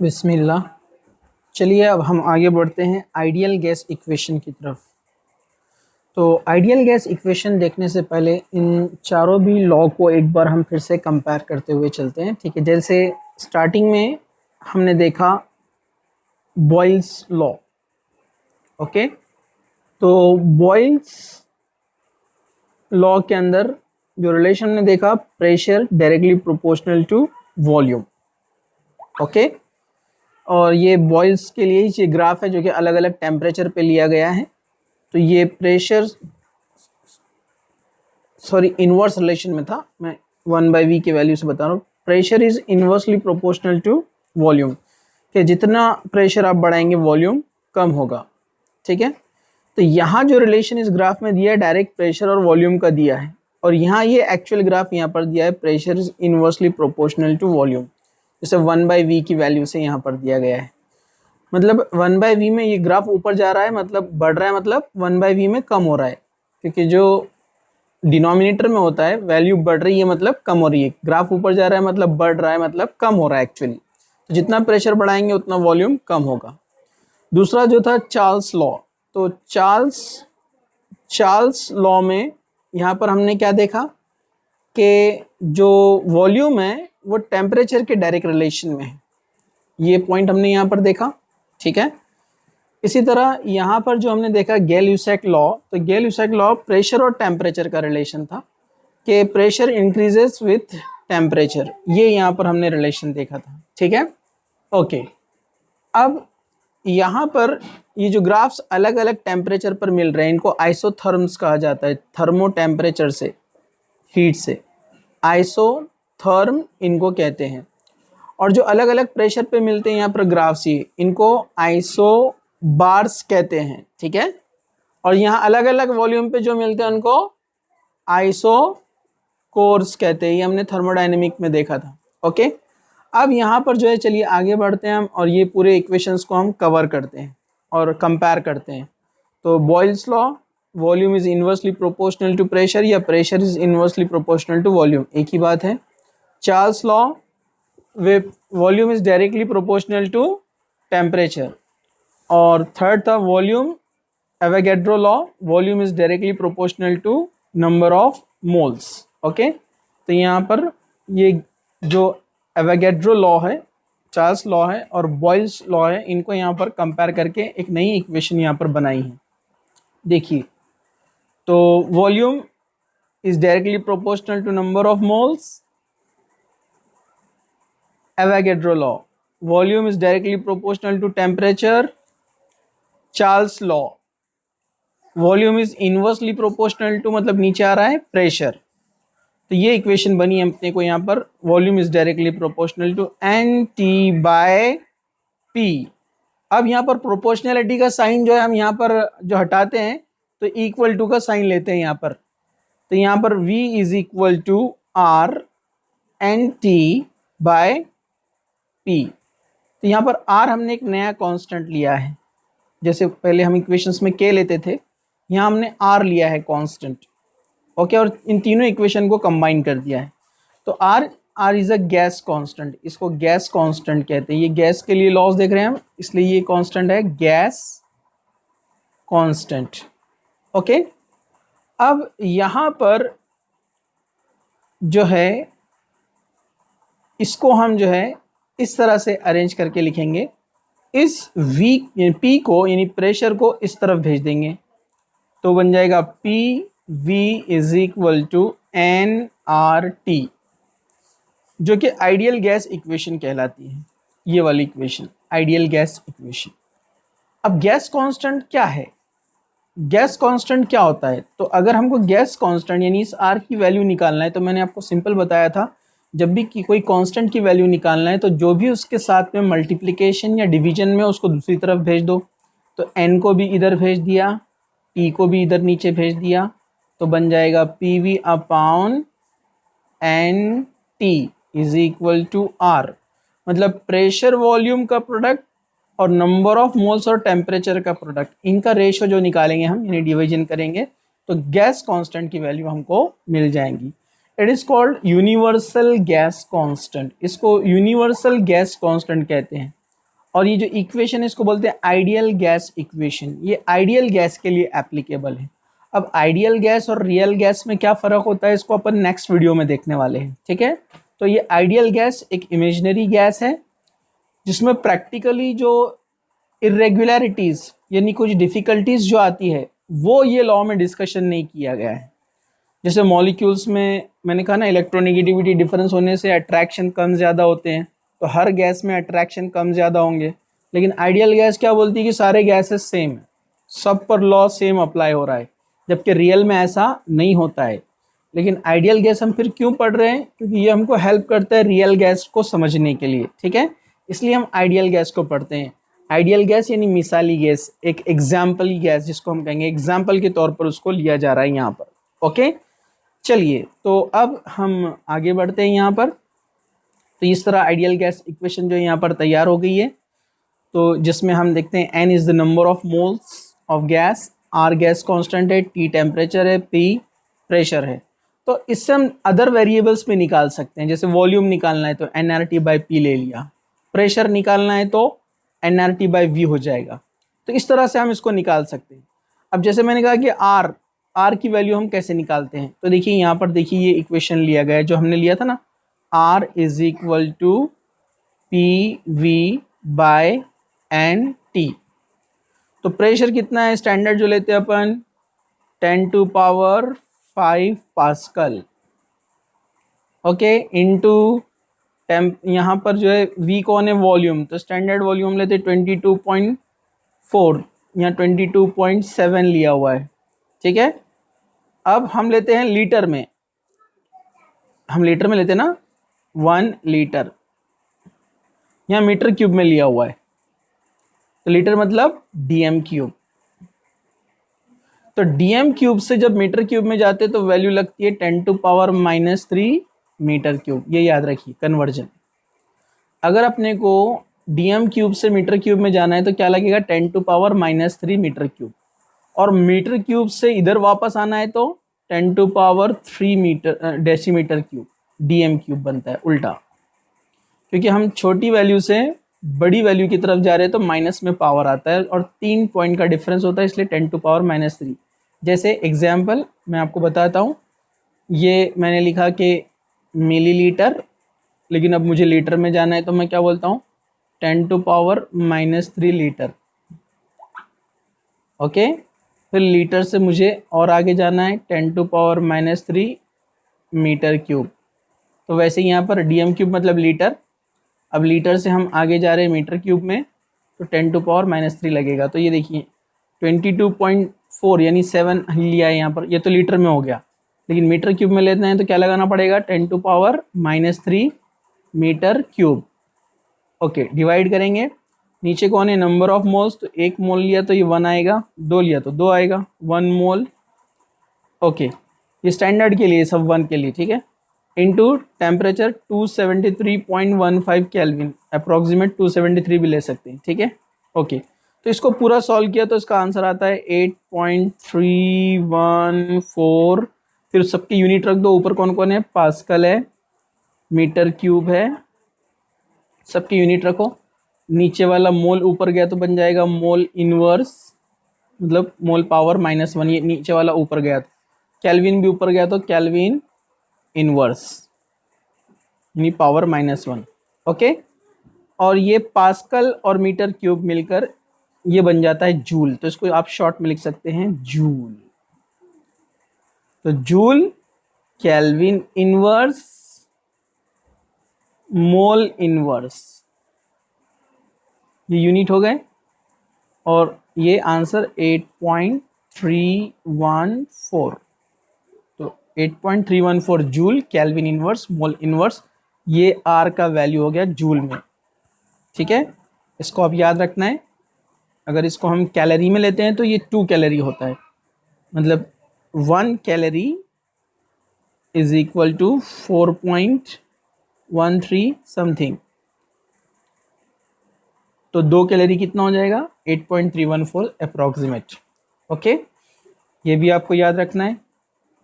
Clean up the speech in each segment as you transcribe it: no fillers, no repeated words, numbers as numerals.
बिस्मिल्लाह। चलिए अब हम आगे बढ़ते हैं आइडियल गैस इक्वेशन की तरफ। तो आइडियल गैस इक्वेशन देखने से पहले इन चारों भी लॉ को एक बार हम फिर से कंपेयर करते हुए चलते हैं, ठीक है। जैसे स्टार्टिंग में हमने देखा बॉयल्स लॉ, ओके। तो बॉयल्स लॉ के अंदर जो रिलेशन हमने देखा, pressure directly proportional to volume, okay. और ये बॉयल्स के लिए ये ग्राफ है जो कि अलग अलग टेम्परेचर पे लिया गया है। तो ये प्रेशर इनवर्स रिलेशन में था, मैं 1/v की वैल्यू से बता रहा हूँ। Pressure is inversely proportional to volume, कि जितना प्रेशर आप बढ़ाएंगे वॉल्यूम कम होगा, ठीक है। तो यहाँ जो रिलेशन इस ग्राफ में दिया है डायरेक्ट प्रेशर और वॉल्यूम का दिया है, और यहाँ ये एक्चुअल ग्राफ यहाँ पर दिया है pressure is inversely proportional to volume, जैसे 1/v की वैल्यू से यहाँ पर दिया गया है। मतलब 1/v में ये ग्राफ ऊपर जा रहा है, मतलब बढ़ रहा है, मतलब 1/v में कम हो रहा है, क्योंकि जो डिनोमिनेटर में होता है वैल्यू बढ़ रही है मतलब कम हो रही है, ग्राफ ऊपर जा रहा है मतलब बढ़ रहा है, मतलब कम हो रहा है एक्चुअली। तो जितना प्रेशर बढ़ाएंगे उतना वॉल्यूम कम होगा। दूसरा जो था चार्ल्स लॉ, तो चार्ल्स लॉ में यहाँ पर हमने क्या देखा कि जो वॉल्यूम है वो टेम्परेचर के डायरेक्ट रिलेशन में है, ये पॉइंट हमने यहाँ पर देखा, ठीक है। इसी तरह यहाँ पर जो हमने देखा गेल-यूसेक लॉ, तो गेल-यूसेक लॉ प्रेशर और टेम्परेचर का रिलेशन था कि प्रेशर इंक्रीजेस विथ टेम्परेचर, ये यहाँ पर हमने रिलेशन देखा था, ठीक है, ओके। अब यहाँ पर ये जो ग्राफ्स अलग अलग टेम्परेचर पर मिल रहे हैं इनको आइसोथर्म्स कहा जाता है, थर्मो टेम्परेचर से, हीट से आइसोथर्म इनको कहते हैं। और जो अलग अलग प्रेशर पे मिलते हैं यहाँ पर ग्राफ्स, ये इनको आइसोबार्स कहते हैं, ठीक है। और यहाँ अलग अलग वॉल्यूम पे जो मिलते हैं उनको आइसोकोर्स कहते हैं, ये हमने थर्मोडायनेमिक में देखा था, ओके। अब यहाँ पर जो है चलिए आगे बढ़ते हैं हम, और ये पूरे इक्वेशंस को हम कवर करते हैं और कंपेयर करते हैं। तो Boyle's law, volume is inversely proportional to pressure, या pressure is inversely proportional to volume, एक ही बात है। Charles law, volume is directly proportional to temperature. और थर्ड था volume, Avogadro law, volume is directly proportional to number of moles, okay. तो यहाँ पर ये जो एवोगैड्रो लॉ है, चार्ल्स लॉ है और बॉयल्स लॉ है, इनको यहाँ पर कंपेयर करके एक नई इक्वेशन यहाँ पर बनाई है। देखिए, तो volume is directly proportional to number of moles, Avogadro law, volume is directly proportional to temperature. Charles law, volume is inversely proportional to, मतलब नीचे आ रहा है प्रेशर। तो ये इक्वेशन बनी है अपने को यहाँ पर, volume is directly proportional to NT/P। अब यहाँ पर प्रोपोर्शनलिटी का साइन जो है हम यहाँ पर जो हटाते हैं तो इक्वल टू का साइन लेते हैं यहाँ पर। तो यहाँ पर V is equal to R NT/P। तो यहाँ पर R हमने एक नया कांस्टेंट लिया है, जैसे पहले हम इक्वेशंस में K लेते थे, यहाँ हमने R लिया है कांस्टेंट, ओके। और इन तीनों इक्वेशन को कंबाइन कर दिया है। तो R is a gas constant, इसको गैस कांस्टेंट कहते हैं। ये गैस के लिए लॉज देख रहे हैं हम, इसलिए ये कांस्टेंट है गैस कांस्टेंट, ओके। अब यहाँ पर जो है इसको हम जो है इस तरह से अरेंज करके लिखेंगे, इस V यानी P को, यानी प्रेशर को इस तरफ भेज देंगे, तो बन जाएगा PV is equal to nRT, जो कि आइडियल गैस इक्वेशन कहलाती है, ये वाली इक्वेशन आइडियल गैस इक्वेशन। अब गैस कांस्टेंट क्या है, गैस कांस्टेंट क्या होता है? तो अगर हमको गैस कांस्टेंट यानी इस R की वैल्यू निकालना है, तो मैंने आपको सिंपल बताया था, जब भी कोई कांस्टेंट की वैल्यू निकालना है तो जो भी उसके साथ में मल्टीप्लिकेशन या डिवीजन में उसको दूसरी तरफ भेज दो। तो n को भी इधर भेज दिया, p को भी इधर नीचे भेज दिया, तो बन जाएगा PV upon NT is equal to R। मतलब प्रेशर वॉल्यूम का प्रोडक्ट और नंबर ऑफ मोल्स और टेम्परेचर का प्रोडक्ट, इनका रेशो जो निकालेंगे हम, यानी डिवीजन करेंगे, तो गैस कांस्टेंट की वैल्यू हमको मिल जाएंगी। It is called universal gas constant, इसको यूनिवर्सल गैस कांस्टेंट कहते हैं। और ये जो इक्वेशन है इसको बोलते हैं आइडियल गैस इक्वेशन। ये आइडियल गैस के लिए एप्लीकेबल है। अब आइडियल गैस और रियल गैस में क्या फ़र्क होता है इसको अपन नेक्स्ट वीडियो में देखने वाले हैं, ठीक है। तो ये आइडियल गैस एक इमेजिनरी गैस है जिसमें प्रैक्टिकली जो इरेगुलरिटीज़ यानी कुछ डिफ़िकल्टीज जो आती है वो ये लॉ में डिस्कशन नहीं किया गया है। जैसे मॉलिक्यूल्स में मैंने कहा ना, इलेक्ट्रोनेगेटिविटी डिफरेंस होने से अट्रैक्शन कम ज़्यादा होते हैं, तो हर गैस में अट्रैक्शन कम ज़्यादा होंगे। लेकिन आइडियल गैस क्या बोलती है कि सारे गैसेस सेम है, सब पर लॉ सेम अप्लाई हो रहा है, जबकि रियल में ऐसा नहीं होता है। लेकिन आइडियल गैस हम फिर क्यों पढ़ रहे हैं? क्योंकि ये हमको हेल्प करता है रियल गैस को समझने के लिए, ठीक है। इसलिए हम आइडियल गैस को पढ़ते हैं। आइडियल गैस यानी मिसाली गैस, एक एग्जाम्पल गैस जिसको हम कहेंगे, एग्जाम्पल के तौर पर उसको लिया जा रहा है यहाँ पर। ओके, चलिए तो अब हम आगे बढ़ते हैं यहाँ पर। तो इस तरह आइडियल गैस इक्वेशन जो यहाँ पर तैयार हो गई है, तो जिसमें हम देखते हैं n is the number of moles of gas, r gas constant है, t टेम्परेचर है, p प्रेशर है। तो इससे हम अदर वेरिएबल्स भी निकाल सकते हैं। जैसे वॉल्यूम निकालना है तो nRT/P ले लिया, प्रेशर निकालना है तो nRT/V हो जाएगा। तो इस तरह से हम इसको निकाल सकते हैं। अब जैसे मैंने कहा कि r की वैल्यू हम कैसे निकालते हैं, तो देखिए यहाँ पर देखिए ये इक्वेशन लिया गया है जो हमने लिया था ना, r is equal to PV/NT। तो प्रेशर कितना है स्टैंडर्ड जो लेते हैं अपन, 10⁵ पास्कल, ओके, इनटू टेम्प, यहाँ पर जो है V कौन है, वॉल्यूम, तो स्टैंडर्ड वॉल्यूम लेते 22.4 या 22.7 लिया हुआ है, ठीक है। अब हम लेते हैं लीटर में, हम लीटर में लेते हैं ना, 1 लीटर, यहाँ मीटर क्यूब में लिया हुआ है, तो लीटर मतलब DM क्यूब। तो DM क्यूब से जब मीटर क्यूब में जाते तो वैल्यू लगती है 10⁻³ मीटर क्यूब। ये याद रखिए कन्वर्जन। अगर अपने को DM क्यूब से मीटर क्यूब में जाना है तो क्या लगेगा, 10⁻³ मीटर क्यूब, और मीटर क्यूब से इधर वापस आना है तो 10⁻³ metre decimetre cube, DM cube बनता है उल्टा। क्योंकि हम छोटी वैल्यू से बड़ी वैल्यू की तरफ जा रहे हैं तो माइनस में पावर आता है और 3 पॉइंट का डिफरेंस होता है, इसलिए 10⁻³ जैसे एग्जाम्पल मैं आपको बताता हूँ, ये मैंने लिखा कि मिलीलीटर, लेकिन अब मुझे लीटर में जाना है तो मैं क्या बोलता हूँ, 10⁻³ लीटर, ओके। फिर लीटर से मुझे और आगे जाना है 10⁻³ मीटर क्यूब। तो वैसे यहाँ पर DM क्यूब मतलब लीटर, अब लीटर से हम आगे जा रहे हैं मीटर क्यूब में तो 10⁻³ लगेगा। तो ये देखिए 22.4 यानी 7 लिया है यहाँ पर, ये तो लीटर में हो गया, लेकिन मीटर क्यूब में लेते हैं तो क्या लगाना पड़ेगा, 10⁻³ मीटर क्यूब। ओके, डिवाइड करेंगे, नीचे कौन है, नंबर ऑफ मोल्स, तो 1 मोल लिया तो ये 1 आएगा, 2 लिया तो 2 आएगा, 1 मोल, ओके। ये स्टैंडर्ड के लिए, सब 1 के लिए, ठीक है। इनटू टेम्परेचर 273.15 केल्विन, अप्रॉक्सीमेट 273 भी ले सकते हैं, ठीक है, ओके। तो इसको पूरा सॉल्व किया तो इसका आंसर आता है 8.314। फिर सबके यूनिट रख दो, ऊपर कौन कौन है, पास्कल है, मीटर क्यूब है, सबके यूनिट रखो। नीचे वाला मोल ऊपर गया तो बन जाएगा मोल इनवर्स, मतलब मोल पावर -1, ये नीचे वाला ऊपर गया तो केल्विन भी ऊपर गया तो केल्विन इनवर्स यानी पावर -1, ओके। और ये पास्कल और मीटर क्यूब मिलकर ये बन जाता है जूल, तो इसको आप शॉर्ट में लिख सकते हैं जूल। तो joule, kelvin inverse, mole inverse, ये यूनिट हो गए, और ये आंसर 8.314। तो 8.314 joule, kelvin inverse, mole inverse, ये R का वैल्यू हो गया जूल में, ठीक है। इसको आप याद रखना है। अगर इसको हम कैलोरी में लेते हैं तो ये 2 कैलोरी होता है, मतलब 1 calorie is equal to 4.13 something, तो 2 कैलोरी कितना हो जाएगा, 8.314 अप्रॉक्सीमेट, ओके। ये भी आपको याद रखना है,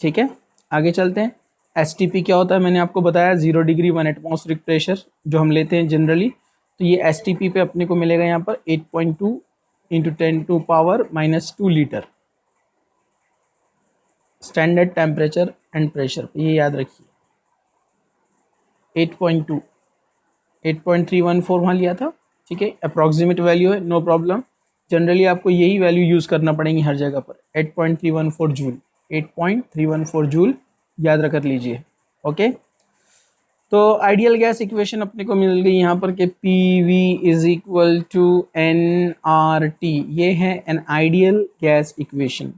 ठीक है। आगे चलते हैं। STP क्या होता है, मैंने आपको बताया 0 डिग्री 1 एटमॉस्फेरिक प्रेशर जो हम लेते हैं जनरली, तो ये STP पे अपने को मिलेगा यहाँ पर 8.2 into 10⁻⁻2 litre standard temperature and pressure पे, ये याद रखिए। 8.2, 8.314 वहाँ लिया था, ठीक है, अप्रॉक्सीमेट वैल्यू है, नो प्रॉब्लम। जनरली आपको यही वैल्यू यूज़ करना पड़ेगी हर जगह पर, 8.314 जूल, 8.314 जूल याद रख लीजिए। ओके, तो आइडियल गैस इक्वेशन अपने को मिल गई यहाँ पर कि PV is equal to nRT, ये है एन आइडियल गैस इक्वेशन।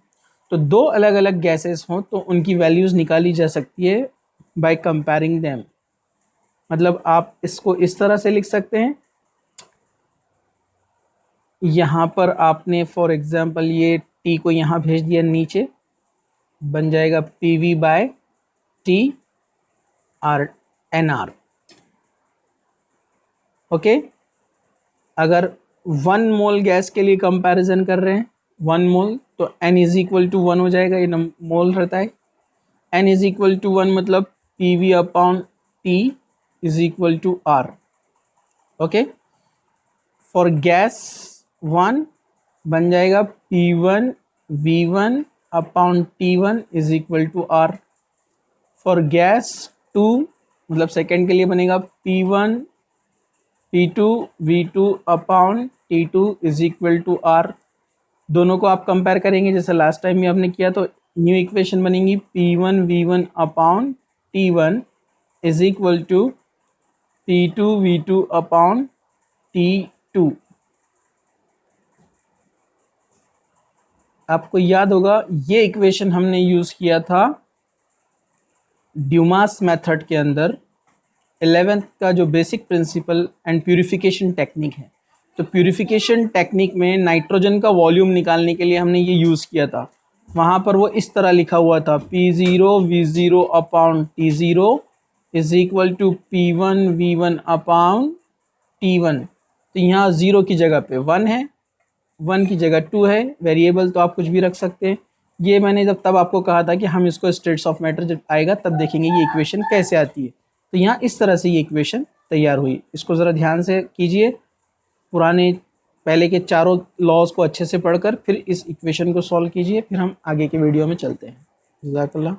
तो दो अलग अलग गैसेस हों तो उनकी वैल्यूज़ निकाली जा सकती है बाय कंपेयरिंग देम। मतलब आप इसको इस तरह से लिख सकते हैं, यहाँ पर आपने फॉर एग्जांपल ये T को यहाँ भेज दिया नीचे, बन जाएगा PV by T R NR। Okay, अगर 1 मोल गैस के लिए कंपैरिजन कर रहे हैं, 1 मोल, तो N इज इक्वल टू 1 हो जाएगा, ये मोल रहता है। N इज इक्वल टू 1 मतलब PV upon T is equal to R। Okay, for gas 1 बन जाएगा P1 V1 upon T1 is equal to R। For gas 2 मतलब सेकेंड के लिए बनेगा P1 P2 V2 upon T2 is equal to R। दोनों को आप कंपेयर करेंगे जैसे लास्ट टाइम भी आपने किया, तो न्यू इक्वेशन बनेगी P1 V1 upon T1 is equal to P2 V2 upon T2। आपको याद होगा ये इक्वेशन हमने यूज़ किया था ड्यूमास मेथड के अंदर 11th का जो basic principle and purification technique है। तो प्यूरिफिकेशन टेक्निक में नाइट्रोजन का वॉल्यूम निकालने के लिए हमने ये यूज़ किया था। वहाँ पर वो इस तरह लिखा हुआ था P0 V0 upon T0 is equal to P1 V1 upon T1। तो यहाँ 0 की जगह पे 1 है, 1 की जगह 2 है, वेरिएबल तो आप कुछ भी रख सकते हैं। ये मैंने जब तब आपको कहा था कि हम इसको स्टेट्स ऑफ मैटर जब आएगा तब देखेंगे ये इक्वेशन कैसे आती है। तो यहाँ इस तरह से ये इक्वेशन तैयार हुई। इसको ज़रा ध्यान से कीजिए, पुराने पहले के चारों लॉज को अच्छे से पढ़कर फिर इस इक्वेशन को सॉल्व कीजिए, फिर हम आगे के वीडियो में चलते हैं। जज़ाकल्लाह।